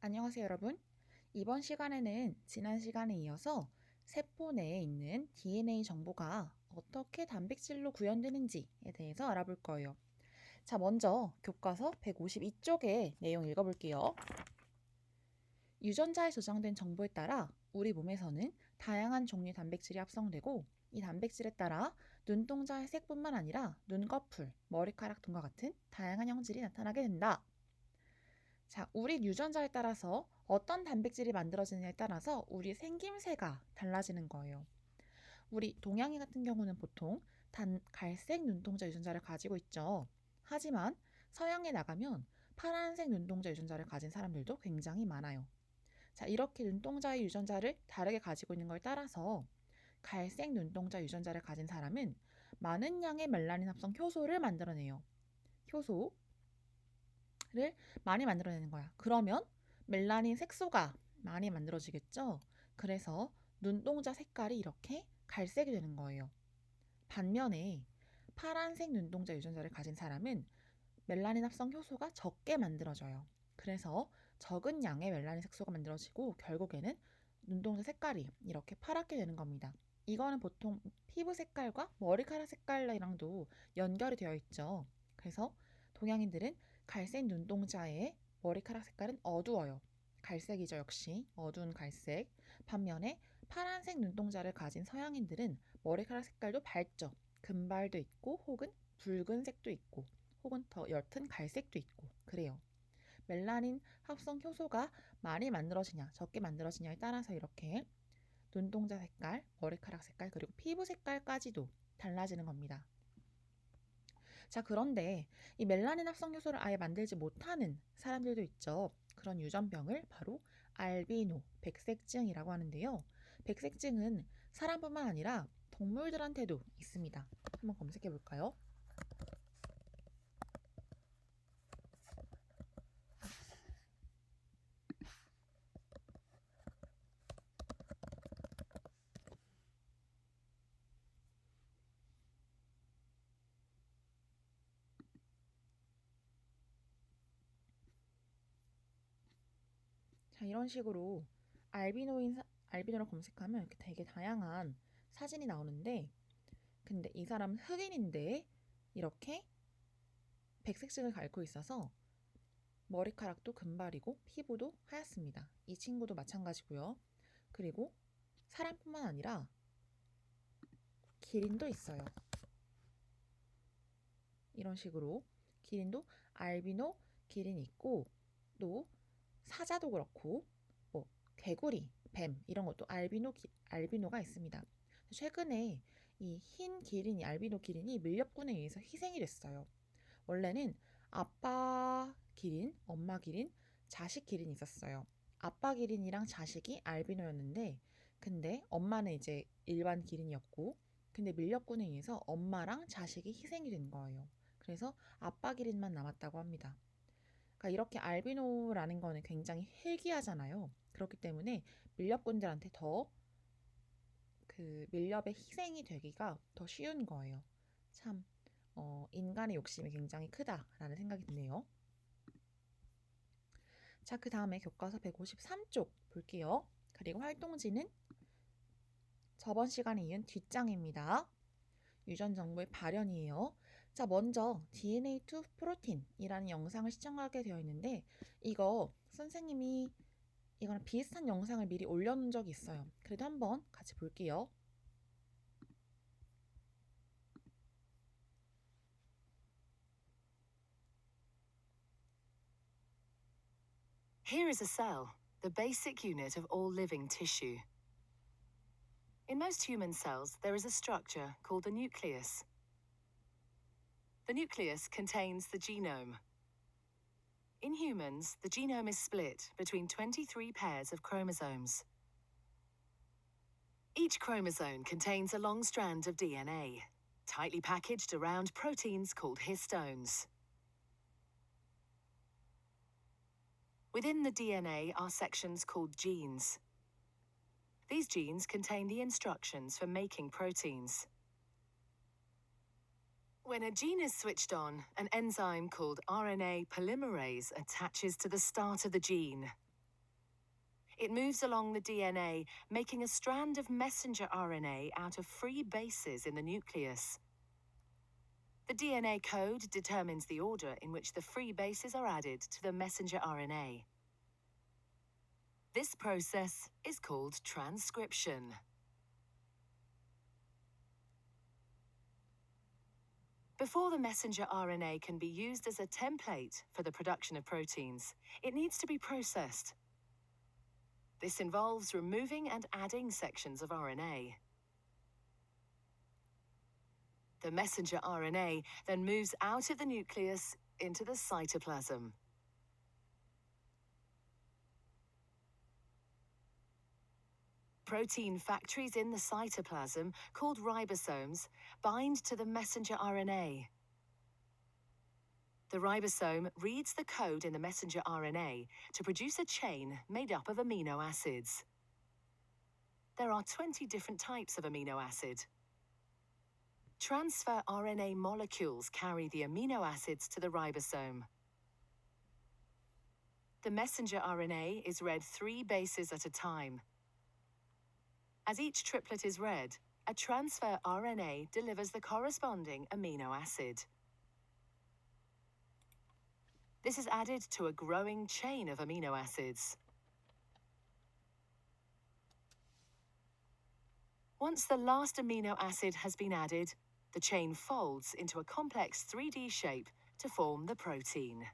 안녕하세요, 여러분. 이번 시간에는 지난 시간에 이어서 세포 내에 있는 DNA 정보가 어떻게 단백질로 구현되는지에 대해서 알아볼 거예요. 자, 먼저 교과서 152쪽의 내용 읽어볼게요. 유전자에 저장된 정보에 따라 우리 몸에서는 다양한 종류의 단백질이 합성되고 이 단백질에 따라 눈동자의 색뿐만 아니라 눈꺼풀, 머리카락 등과 같은 다양한 형질이 나타나게 된다. 자, 우리 유전자에 따라서 어떤 단백질이 만들어지느냐에 따라서 우리 생김새가 달라지는 거예요. 우리 동양인 같은 경우는 보통 갈색 눈동자 유전자를 가지고 있죠. 하지만 서양에 나가면 파란색 눈동자 유전자를 가진 사람들도 굉장히 많아요. 자, 이렇게 눈동자의 유전자를 다르게 가지고 있는 걸 따라서 갈색 눈동자 유전자를 가진 사람은 많은 양의 멜라닌 합성 효소를 만들어내요. 효소, 를 많이 만들어내는 거야. 그러면 멜라닌 색소가 많이 만들어지겠죠? 그래서 눈동자 색깔이 이렇게 갈색이 되는 거예요. 반면에 파란색 눈동자 유전자를 가진 사람은 멜라닌 합성 효소가 적게 만들어져요. 그래서 적은 양의 멜라닌 색소가 만들어지고 결국에는 눈동자 색깔이 이렇게 파랗게 되는 겁니다. 이거는 보통 피부 색깔과 머리카락 색깔이랑도 연결이 되어 있죠. 그래서 동양인들은 갈색 눈동자의 머리카락 색깔은 어두워요. 갈색이죠, 역시. 어두운 갈색. 반면에 파란색 눈동자를 가진 서양인들은 머리카락 색깔도 밝죠. 금발도 있고 혹은 붉은색도 있고 혹은 더 옅은 갈색도 있고 그래요. 멜라닌 합성 효소가 많이 만들어지냐 적게 만들어지냐에 따라서 이렇게 눈동자 색깔, 머리카락 색깔 그리고 피부 색깔까지도 달라지는 겁니다. 자, 그런데 이 멜라닌 합성 효소를 아예 만들지 못하는 사람들도 있죠. 그런 유전병을 바로 알비노, 백색증이라고 하는데요. 백색증은 사람뿐만 아니라 동물들한테도 있습니다. 한번 검색해 볼까요? 자, 이런 식으로 알비노를 검색하면 이렇게 되게 다양한 사진이 나오는데, 근데 이 사람은 흑인인데 이렇게 백색증을 앓고 있어서 머리카락도 금발이고 피부도 하얗습니다. 이 친구도 마찬가지고요. 그리고 사람뿐만 아니라 기린도 있어요. 이런 식으로 기린도 알비노 기린이 있고 또 사자도 그렇고 뭐 개구리, 뱀 이런 것도 알비노가 있습니다. 최근에 이 흰 기린이 알비노 기린이 밀렵꾼에 의해서 희생이 됐어요. 원래는 아빠 기린, 엄마 기린, 자식 기린이 있었어요. 아빠 기린이랑 자식이 알비노였는데 근데 엄마는 이제 일반 기린이었고 근데 밀렵꾼에 의해서 엄마랑 자식이 희생이 된 거예요. 그래서 아빠 기린만 남았다고 합니다. 그러니까 이렇게 알비노라는 거는 굉장히 희귀하잖아요. 그렇기 때문에 밀렵꾼들한테 더 그 밀렵의 희생이 되기가 더 쉬운 거예요. 참 인간의 욕심이 굉장히 크다라는 생각이 드네요. 자, 그 다음에 교과서 153쪽 볼게요. 그리고 활동지는 저번 시간에 이은 뒷장입니다. 유전 정보의 발현이에요. 자, 먼저 DNA2 프로틴이라는 영상을 시청하게 되어 있는데 이거 선생님이 이거랑 비슷한 영상을 미리 올려놓은 적이 있어요. 그래도 한번 같이 볼게요. Here is a cell, the basic unit of all living tissue. In most human cells, there is a structure called the nucleus. The nucleus contains the genome. In humans, the genome is split between 23 pairs of chromosomes. Each chromosome contains a long strand of DNA, tightly packaged around proteins called histones. Within the DNA are sections called genes. These genes contain the instructions for making proteins. When a gene is switched on, an enzyme called RNA polymerase attaches to the start of the gene. It moves along the DNA, making a strand of messenger RNA out of free bases in the nucleus. The DNA code determines the order in which the free bases are added to the messenger RNA. This process is called transcription. Before the messenger RNA can be used as a template for the production of proteins, it needs to be processed. This involves removing and adding sections of RNA. The messenger RNA then moves out of the nucleus into the cytoplasm. Protein factories in the cytoplasm, called ribosomes, bind to the messenger RNA. The ribosome reads the code in the messenger RNA to produce a chain made up of amino acids. There are 20 different types of amino acid. Transfer RNA molecules carry the amino acids to the ribosome. The messenger RNA is read 3 bases at a time. As each triplet is read, a transfer RNA delivers the corresponding amino acid. This is added to a growing chain of amino acids. Once the last amino acid has been added, the chain folds into a complex 3D shape to form the protein.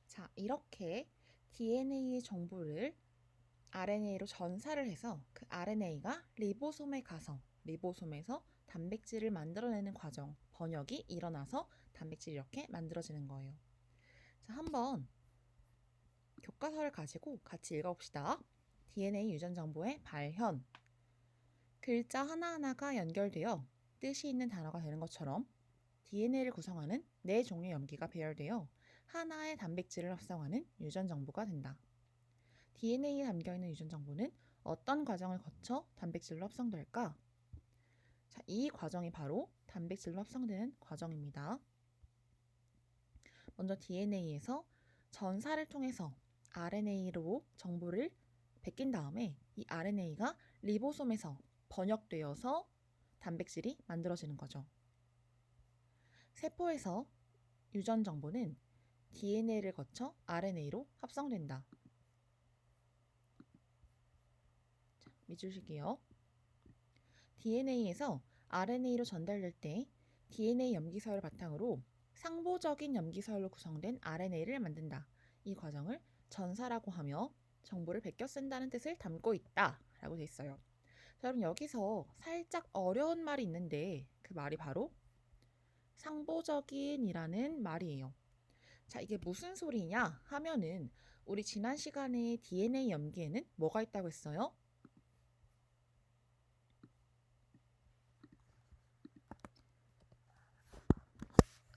자, 이렇게 DNA의 정보를 RNA로 전사를 해서 그 RNA가 리보솜에 가서 리보솜에서 단백질을 만들어내는 과정, 번역이 일어나서 단백질이 이렇게 만들어지는 거예요. 자, 한번 교과서를 가지고 같이 읽어봅시다. DNA 유전 정보의 발현. 글자 하나하나가 연결되어 뜻이 있는 단어가 되는 것처럼 DNA를 구성하는 4종의 염기가 배열되어 하나의 단백질을 합성하는 유전 정보가 된다. DNA에 담겨있는 유전 정보는 어떤 과정을 거쳐 단백질로 합성될까? 자, 이 과정이 바로 단백질로 합성되는 과정입니다. 먼저 DNA에서 전사를 통해서 RNA로 정보를 베낀 다음에 이 RNA가 리보솜에서 번역되어서 단백질이 만들어지는 거죠. 세포에서 유전 정보는 DNA를 거쳐 RNA로 합성된다. 자, 밑줄실게요. DNA에서 RNA로 전달될 때 DNA 염기서열 바탕으로 상보적인 염기서열로 구성된 RNA를 만든다. 이 과정을 전사라고 하며 정보를 베껴 쓴다는 뜻을 담고 있다 라고 되어 있어요. 자, 여러분 여기서 살짝 어려운 말이 있는데 그 말이 바로 상보적인이라는 말이에요. 자, 이게 무슨 소리냐 하면은 우리 지난 시간에 DNA 염기에는 뭐가 있다고 했어요?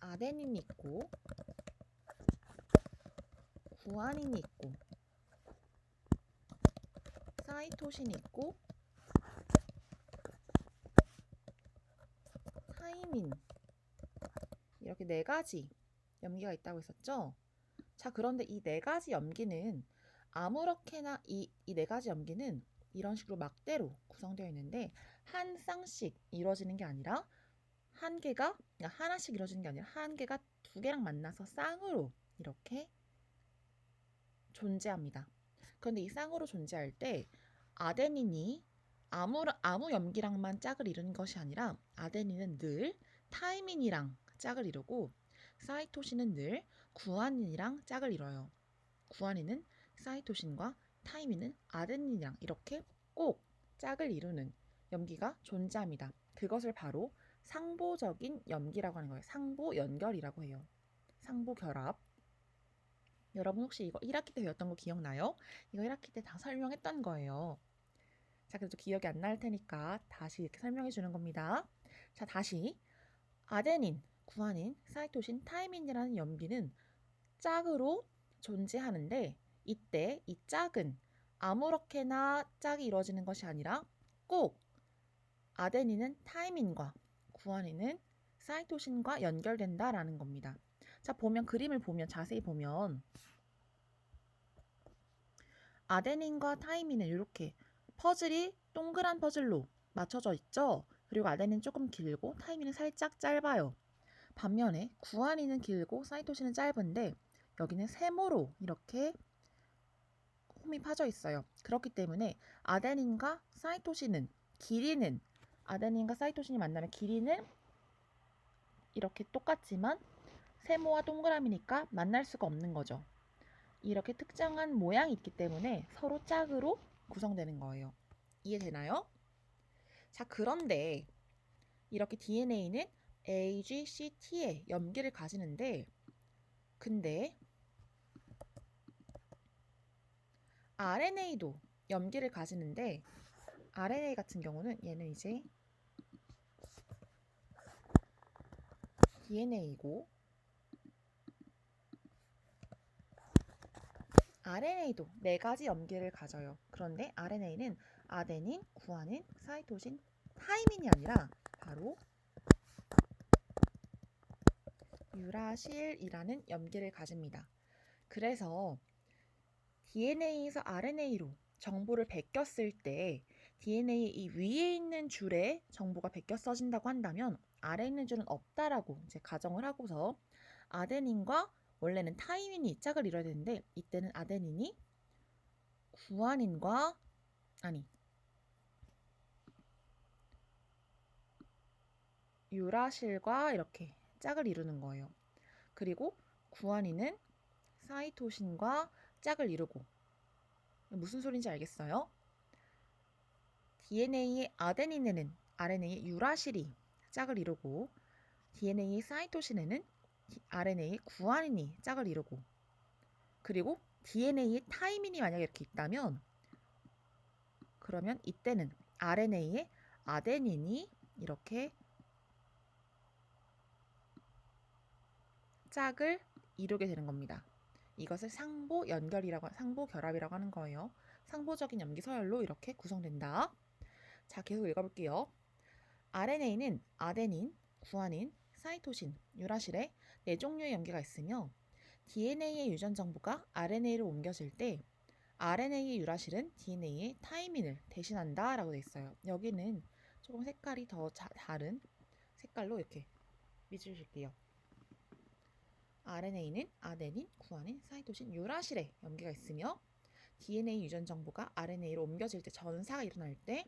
아데닌이 있고 구아닌이 있고 사이토신이 있고 타이민 이렇게 4가지 염기가 있다고 했었죠? 자, 그런데 이 4가지 염기는 아무렇게나 이 4가지 염기는 이런 식으로 막대로 구성되어 있는데 한 쌍씩 이루어지는 게 아니라 한 개가 하나씩 이루어지는 게 아니라 한 개가 2개랑 만나서 쌍으로 이렇게 존재합니다. 그런데 이 쌍으로 존재할 때 아데닌이 아무 염기랑만 짝을 이루는 것이 아니라 아데닌은 늘 타이민이랑 짝을 이루고 사이토신은 늘 구아닌이랑 짝을 이뤄요. 구아닌은 사이토신과 타이민은 아데닌이랑 이렇게 꼭 짝을 이루는 염기가 존재합니다. 그것을 바로 상보적인 염기라고 하는 거예요. 상보 연결이라고 해요. 상보 결합. 여러분 혹시 이거 1학기 때 배웠던 거 기억나요? 이거 1학기 때 다 설명했던 거예요. 자, 그래도 기억이 안 날 테니까 다시 이렇게 설명해 주는 겁니다. 자, 다시 아데닌, 구아닌, 사이토신, 타이민이라는 염기는 짝으로 존재하는데 이때 이 짝은 아무렇게나 짝이 이루어지는 것이 아니라 꼭 아데닌은 타이민과 구아닌은 사이토신과 연결된다라는 겁니다. 자, 보면 그림을 보면 자세히 보면 아데닌과 타이민은 이렇게 퍼즐이 동그란 퍼즐로 맞춰져 있죠. 그리고 아데닌은 조금 길고 타이민은 살짝 짧아요. 반면에 구아닌은 길고 사이토신은 짧은데 여기는 세모로 이렇게 홈이 파져 있어요. 그렇기 때문에 아데닌과 사이토신은 길이는 아데닌과 사이토신이 만나면 길이는 이렇게 똑같지만 세모와 동그라미니까 만날 수가 없는 거죠. 이렇게 특정한 모양이 있기 때문에 서로 짝으로 구성되는 거예요. 이해되나요? 자, 그런데 이렇게 DNA는 A, G, C, T의 염기를 가지는데 근데 RNA도 염기를 가지는데 RNA 같은 경우는 얘는 이제 DNA이고 RNA도 4가지 염기를 가져요. 그런데 RNA는 아데닌, 구아닌, 사이토신, 타이민이 아니라 바로 유라실이라는 염기를 가집니다. 그래서 DNA에서 RNA로 정보를 베꼈을 때 DNA 이 위에 있는 줄에 정보가 베껴 써진다고 한다면 아래에 있는 줄은 없다라고 이제 가정을 하고서 아데닌과 원래는 타이민이 짝을 이뤄야 되는데 이때는 아데닌이 구아닌과 아니 유라실과 이렇게 짝을 이루는 거예요. 그리고 구아닌은 사이토신과 짝을 이루고 무슨 소린지 알겠어요? DNA의 아데닌에는 RNA의 유라실이 짝을 이루고 DNA의 사이토신에는 RNA의 구아닌이 짝을 이루고 그리고 DNA의 타이민이 만약에 이렇게 있다면 그러면 이때는 RNA의 아데닌이 이렇게 짝을 이루게 되는 겁니다. 이것을 상보 연결이라고 상보 결합이라고 하는 거예요. 상보적인 염기 서열로 이렇게 구성된다. 자, 계속 읽어볼게요. RNA는 아데닌, 구아닌, 사이토신, 유라실에 4종류의 염기가 있으며 DNA의 유전 정보가 RNA로 옮겨질 때 RNA의 유라실은 DNA의 타이민을 대신한다 라고 되어 있어요. 여기는 조금 색깔이 더 다른 색깔로 이렇게 밑줄칠게요. RNA는 아데닌, 구아닌, 사이토신, 유라실에 염기가 있으며 DNA 유전 정보가 RNA로 옮겨질 때 전사가 일어날 때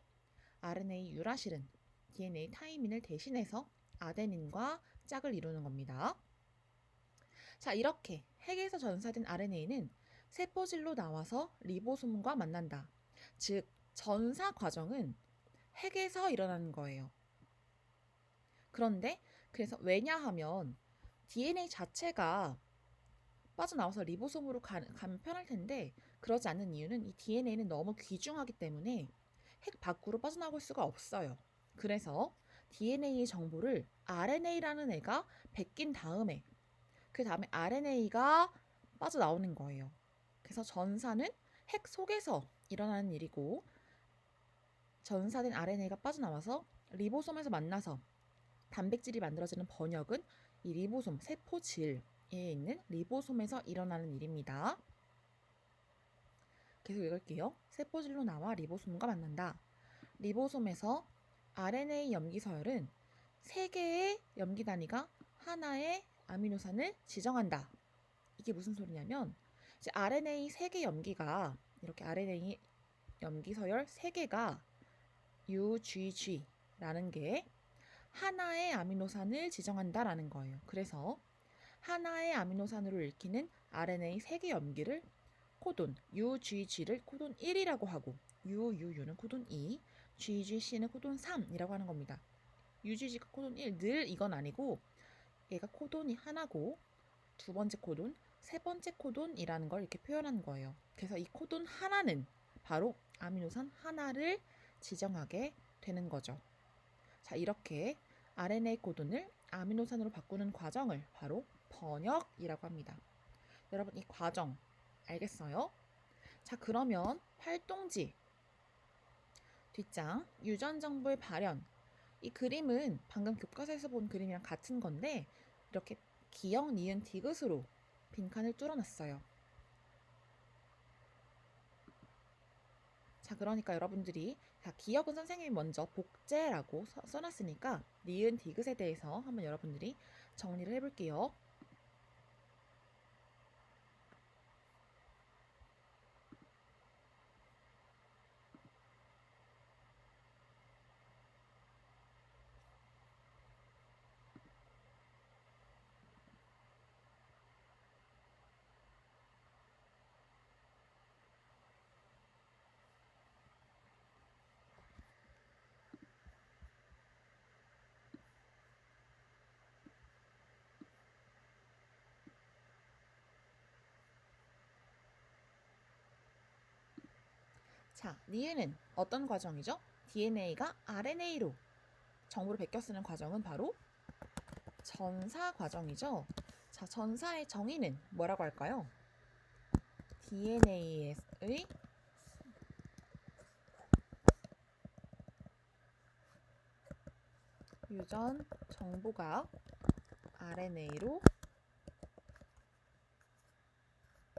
RNA 유라실은 DNA 타이민을 대신해서 아데닌과 짝을 이루는 겁니다. 자, 이렇게 핵에서 전사된 RNA는 세포질로 나와서 리보솜과 만난다. 즉, 전사 과정은 핵에서 일어나는 거예요. 그런데 그래서 왜냐하면 DNA 자체가 빠져나와서 리보솜으로 가면 편할 텐데 그러지 않는 이유는 이 DNA는 너무 귀중하기 때문에 핵 밖으로 빠져나올 수가 없어요. 그래서 DNA의 정보를 RNA라는 애가 베낀 다음에 그 다음에 RNA가 빠져나오는 거예요. 그래서 전사는 핵 속에서 일어나는 일이고 전사된 RNA가 빠져나와서 리보솜에서 만나서 단백질이 만들어지는 번역은 이 리보솜, 세포질에 있는 리보솜에서 일어나는 일입니다. 계속 읽을게요. 세포질로 나와 리보솜과 만난다. 리보솜에서 RNA 염기 서열은 3개의 염기 단위가 하나의 아미노산을 지정한다. 이게 무슨 소리냐면 이제 RNA 3개 염기가 이렇게 RNA 염기 서열 3개가 UGG라는 게 하나의 아미노산을 지정한다라는 거예요. 그래서 하나의 아미노산으로 읽히는 RNA 3개 염기를 코돈 UGG를 코돈 1이라고 하고 UUU는 코돈 2, GGC는 코돈 3이라고 하는 겁니다. UGG가 코돈 1, 늘 이건 아니고 얘가 코돈이 하나고 두 번째 코돈, 세 번째 코돈이라는 걸 이렇게 표현한 거예요. 그래서 이 코돈 하나는 바로 아미노산 하나를 지정하게 되는 거죠. 자, 이렇게 RNA 코돈을 아미노산으로 바꾸는 과정을 바로 번역이라고 합니다. 여러분 이 과정 알겠어요? 자, 그러면 활동지 뒷장 유전 정보의 발현 이 그림은 방금 교과서에서 본 그림이랑 같은 건데 이렇게 기역, 니은, 디귿으로 빈칸을 뚫어놨어요. 자, 그러니까 여러분들이 기역은 선생님이 먼저 복제라고 써놨으니까 니은, 디귿에 대해서 한번 여러분들이 정리를 해볼게요. 자, 니은은 어떤 과정이죠? DNA가 RNA로 정보를 베껴 쓰는 과정은 바로 전사 과정이죠. 자, 전사의 정의는 뭐라고 할까요? DNA의 유전 정보가 RNA로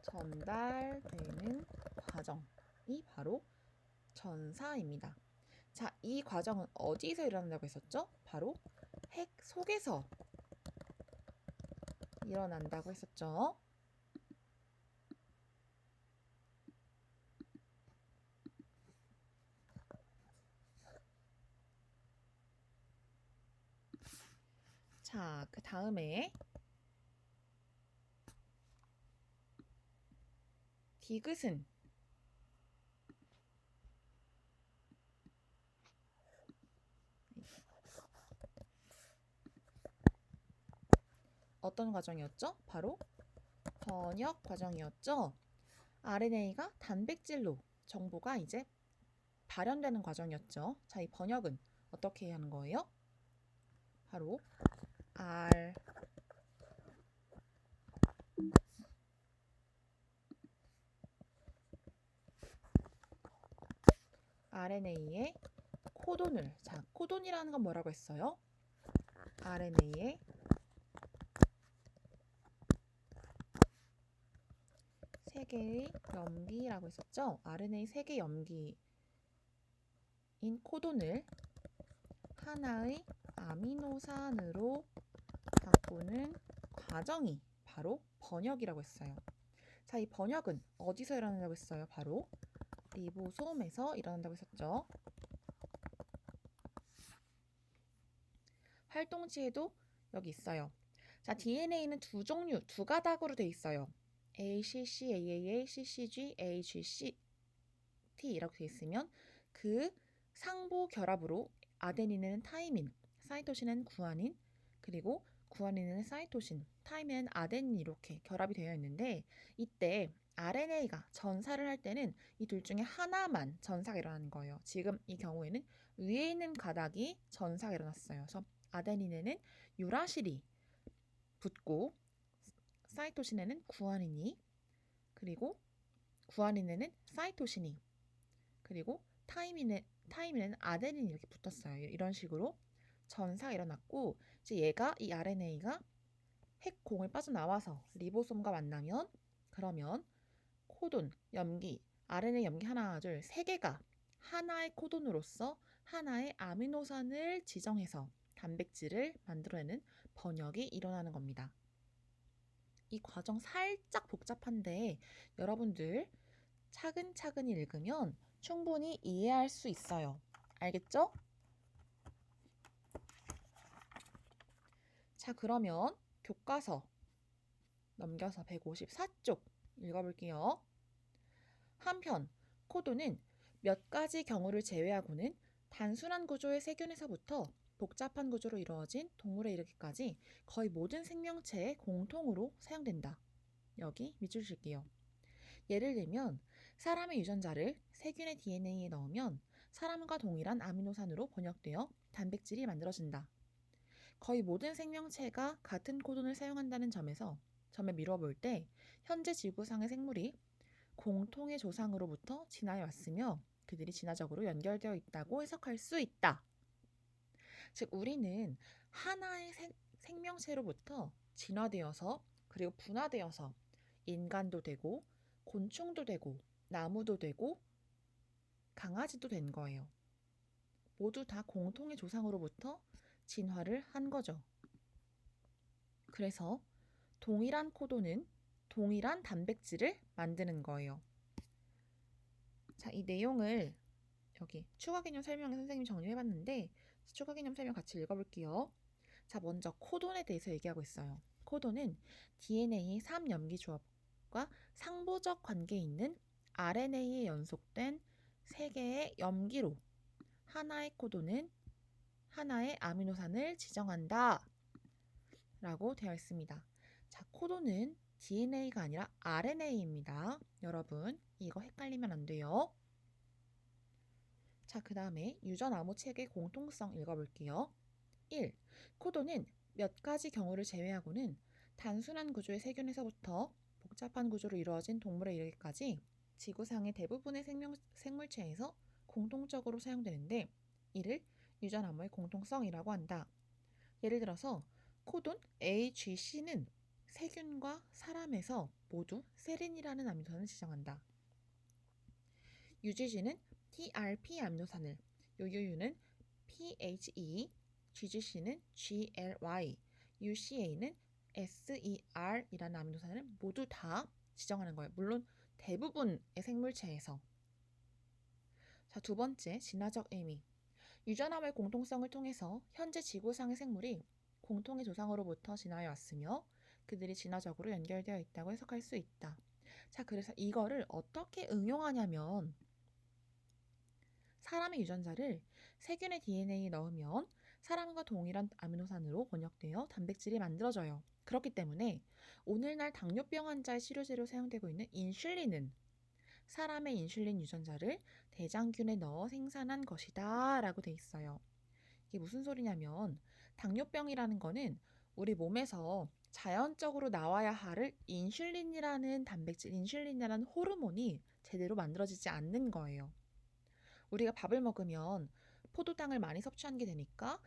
전달되는 과정이 바로 전사입니다. 자, 이 과정은 어디서 일어난다고 했었죠? 바로 핵 속에서 일어난다고 했었죠. 자, 그 다음에 디귿은 어떤 과정이었죠? 바로 번역 과정이었죠. RNA가 단백질로 정보가 이제 발현되는 과정이었죠. 자, 이 번역은 어떻게 하는 거예요? 바로 RNA의 코돈을, 자, 코돈이라는 건 뭐라고 했어요? RNA의 세 개의 염기라고 했었죠. RNA 세 개 염기인 코돈을 하나의 아미노산으로 바꾸는 과정이 바로 번역이라고 했어요. 자, 이 번역은 어디서 일어난다고 했어요? 바로 리보솜에서 일어난다고 했었죠. 활동지에도 여기 있어요. 자, DNA는 두 종류, 두 가닥으로 돼 있어요. ACC, AAA, CCG, AGC, T라고 돼 있으면 그 상부 결합으로 아데닌에는 타이민, 사이토신은 구아닌, 그리고 구아닌에는 사이토신, 타이민은 아데닌 이렇게 결합이 되어 있는데 이때 RNA가 전사를 할 때는 이 둘 중에 하나만 전사가 일어나는 거예요. 지금 이 경우에는 위에 있는 가닥이 전사가 일어났어요. 그래서 아데닌에는 유라실이 붙고 사이토신에는 구아닌이, 그리고 구아닌에는 사이토신이, 그리고 타이민에는 아데닌이 이렇게 붙었어요. 이런 식으로 전사가 일어났고 이제 얘가 이 RNA가 핵공을 빠져나와서 리보솜과 만나면 그러면 코돈, 염기, RNA 염기 하나, 둘, 세 개가 하나의 코돈으로서 하나의 아미노산을 지정해서 단백질을 만들어내는 번역이 일어나는 겁니다. 이 과정 살짝 복잡한데 여러분들 차근차근히 읽으면 충분히 이해할 수 있어요. 알겠죠? 자, 그러면 교과서 넘겨서 154쪽 읽어볼게요. 한편, 코도는 몇 가지 경우를 제외하고는 단순한 구조의 세균에서부터 복잡한 구조로 이루어진 동물에 이르기까지 거의 모든 생명체에 공통으로 사용된다. 여기 밑줄 칠게요. 예를 들면 사람의 유전자를 세균의 DNA에 넣으면 사람과 동일한 아미노산으로 번역되어 단백질이 만들어진다. 거의 모든 생명체가 같은 코돈을 사용한다는 점에 미뤄볼 때 현재 지구상의 생물이 공통의 조상으로부터 진화해 왔으며 그들이 진화적으로 연결되어 있다고 해석할 수 있다. 즉 우리는 하나의 생명체로부터 진화되어서 그리고 분화되어서 인간도 되고 곤충도 되고 나무도 되고 강아지도 된 거예요. 모두 다 공통의 조상으로부터 진화를 한 거죠. 그래서 동일한 코도는 동일한 단백질을 만드는 거예요. 자, 이 내용을 여기 추가 개념 설명에 선생님이 정리해봤는데 추가 개념 설명 같이 읽어볼게요. 자, 먼저 코돈에 대해서 얘기하고 있어요. 코돈은 DNA 3염기 조합과 상보적 관계에 있는 RNA에 연속된 3개의 염기로 하나의 코돈은 하나의 아미노산을 지정한다 라고 되어 있습니다. 자, 코돈은 DNA가 아니라 RNA입니다. 여러분, 이거 헷갈리면 안 돼요. 자, 그 다음에 유전암호 책의 공통성 읽어볼게요. 1. 코돈은 몇 가지 경우를 제외하고는 단순한 구조의 세균에서부터 복잡한 구조로 이루어진 동물에 이르기까지 지구상의 대부분의 생물체에서 공통적으로 사용되는데 이를 유전암호의 공통성이라고 한다. 예를 들어서 코돈 AGC는 세균과 사람에서 모두 세린이라는 아미노산을 지정한다. UGC는 TRP 아미노산을, UU는 PHE, GGC는 GLY, UCA는 SER이라는 아미노산을 모두 다 지정하는 거예요. 물론 대부분의 생물체에서. 자, 두 번째, 진화적 의미. 유전암의 공통성을 통해서 현재 지구상의 생물이 공통의 조상으로부터 진화해 왔으며 그들이 진화적으로 연결되어 있다고 해석할 수 있다. 자, 그래서 이거를 어떻게 응용하냐면 사람의 유전자를 세균의 DNA에 넣으면 사람과 동일한 아미노산으로 번역되어 단백질이 만들어져요. 그렇기 때문에 오늘날 당뇨병 환자의 치료제로 사용되고 있는 인슐린은 사람의 인슐린 유전자를 대장균에 넣어 생산한 것이다 라고 돼 있어요. 이게 무슨 소리냐면 당뇨병이라는 거는 우리 몸에서 자연적으로 나와야 할 인슐린이라는 단백질, 인슐린이라는 호르몬이 제대로 만들어지지 않는 거예요. 우리가 밥을 먹으면 포도당을 많이 섭취하게 되니까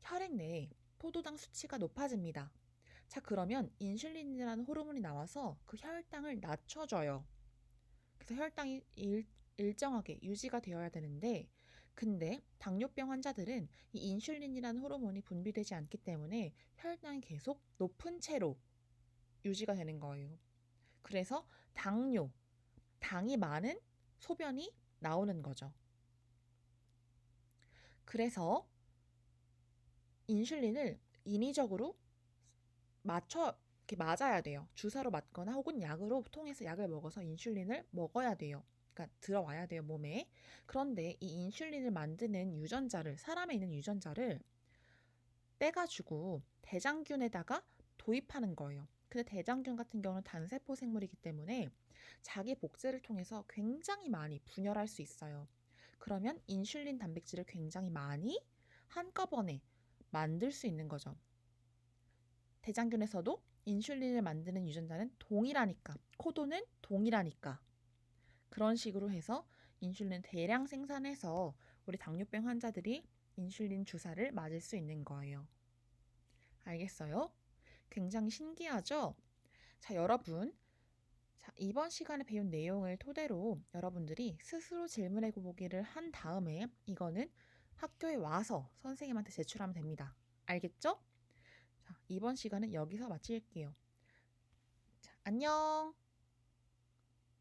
혈액 내에 포도당 수치가 높아집니다. 자, 그러면 인슐린이라는 호르몬이 나와서 그 혈당을 낮춰줘요. 그래서 혈당이 일정하게 유지가 되어야 되는데 근데 당뇨병 환자들은 이 인슐린이라는 호르몬이 분비되지 않기 때문에 혈당이 계속 높은 채로 유지가 되는 거예요. 그래서 당이 많은 소변이 나오는 거죠. 그래서 인슐린을 인위적으로 이렇게 맞아야 돼요. 주사로 맞거나 혹은 약으로 통해서 약을 먹어서 인슐린을 먹어야 돼요. 그러니까 들어와야 돼요, 몸에. 그런데 이 인슐린을 만드는 유전자를, 사람에 있는 유전자를 떼가지고 대장균에다가 도입하는 거예요. 근데 대장균 같은 경우는 단세포 생물이기 때문에 자기 복제를 통해서 굉장히 많이 분열할 수 있어요. 그러면 인슐린 단백질을 굉장히 많이 한꺼번에 만들 수 있는 거죠. 대장균에서도 인슐린을 만드는 유전자는 동일하니까, 코도는 동일하니까. 그런 식으로 해서 인슐린 대량 생산해서 우리 당뇨병 환자들이 인슐린 주사를 맞을 수 있는 거예요. 알겠어요? 굉장히 신기하죠? 자, 여러분. 자, 이번 시간에 배운 내용을 토대로 여러분들이 스스로 질문해 보기를 한 다음에 이거는 학교에 와서 선생님한테 제출하면 됩니다. 알겠죠? 자, 이번 시간은 여기서 마칠게요. 자, 안녕!